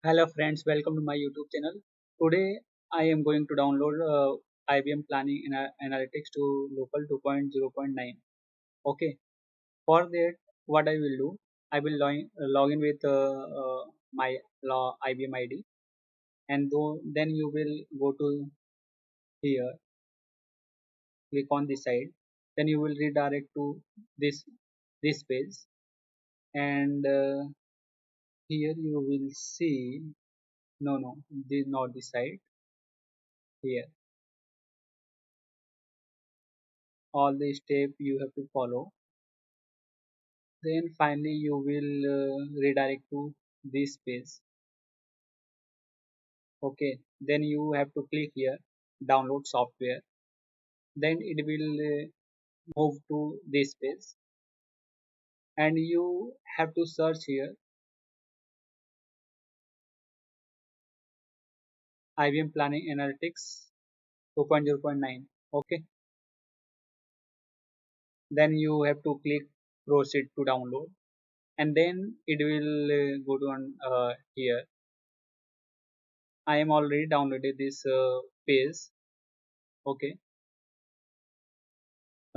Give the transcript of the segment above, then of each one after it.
Hello friends, welcome to my YouTube channel. Today I am going to download IBM Planning Analytics to local 2.0.9. Okay, for that what I will do, I will log in with my IBM ID, and then you will go to here, click on this side, then you will redirect to this page, and here you will see, no, this not this side, here all the step you have to follow. Then finally you will redirect to this page. Okay, then you have to click here, download software. Then it will move to this page, and you have to search here IBM Planning Analytics 2.0.9. Okay, then you have to click proceed to download, and then it will go to here. I am already downloaded this page. Okay,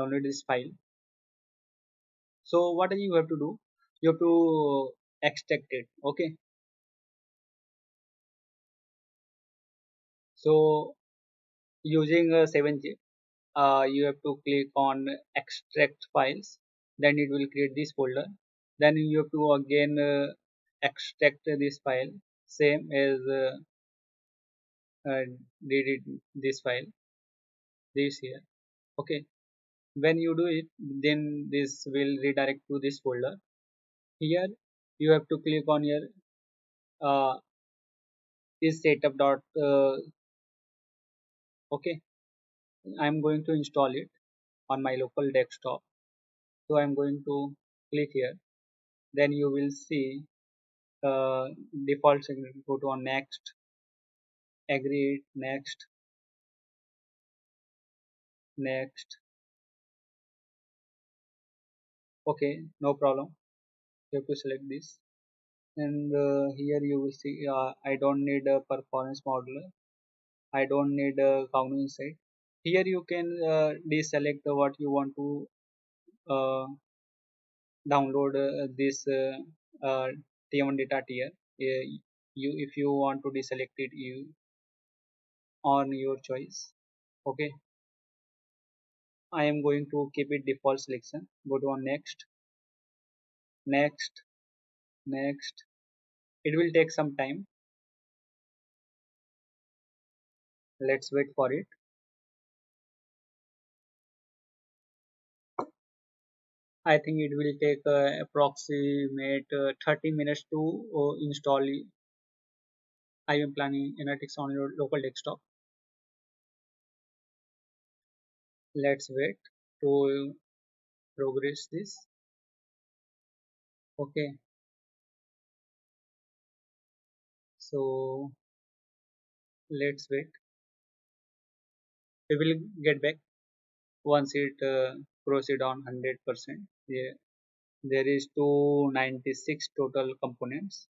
download this file. So what you have to do, you have to extract it. Okay, so using a 7zip, you have to click on extract files, then it will create this folder. Then you have to again extract this file, same as uh, did it this file, this here. Okay, when you do it, then this will redirect to this folder. Here you have to click on your uh, is setup dot okay. I'm going to install it on my local desktop. So I'm going to click here. Then you will see default setting. Go to on next, agree, next, next. Okay, no problem. You have to select this. And here you will see I don't need a performance modeler. I don't need a Kagnu Insight. Here you can deselect what you want to uh, download this T1 data tier. You if you want to deselect it, you on your choice. Okay, I am going to keep it default selection. Go to on next, next, next. It will take some time. Let's wait for it. I think it will take approximate 30 minutes to install IBM Planning Analytics on your local desktop. Let's wait to progress this. Okay, so let's wait. We will get back once it proceed on 100%. Yeah, there is 296 total components.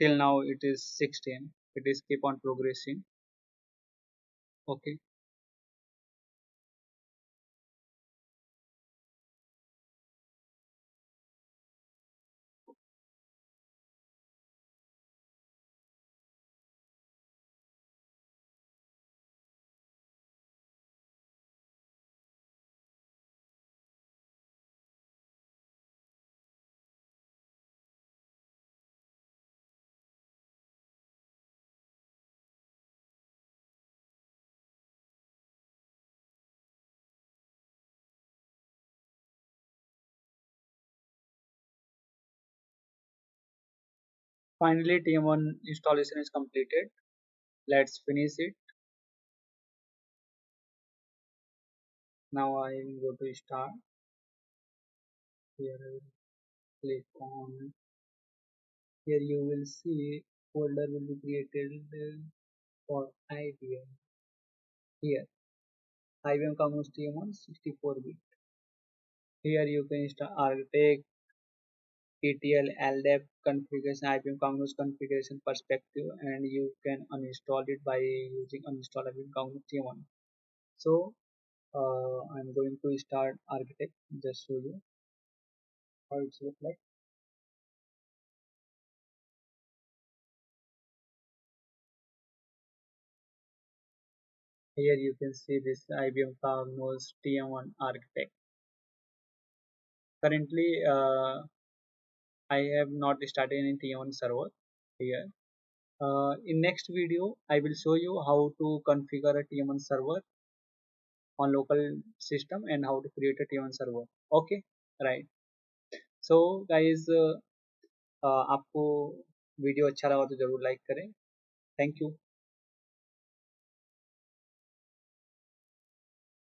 Till now it is 16. It is keep on progressing. Okay, finally TM1 installation is completed. Let's finish it. Now I will go to start. Here I will click on. Here you will see folder will be created for IBM. Here IBM Commerce TM1 64 bit. Here you can install Architect, ETL, LDAP configuration, IBM Cognos configuration perspective, and you can uninstall it by using uninstall IBM Cognos TM1. So I'm going to start architect, just show you how it looks like. Here you can see this IBM Cognos TM1 architect. Currently, I have not started any TM1 server here. In next video, I will show you how to configure a TM1 server on local system and how to create a TM1 server. Okay, right. So guys, आपको video अच्छा लगा तो जरूर like करें. Thank you.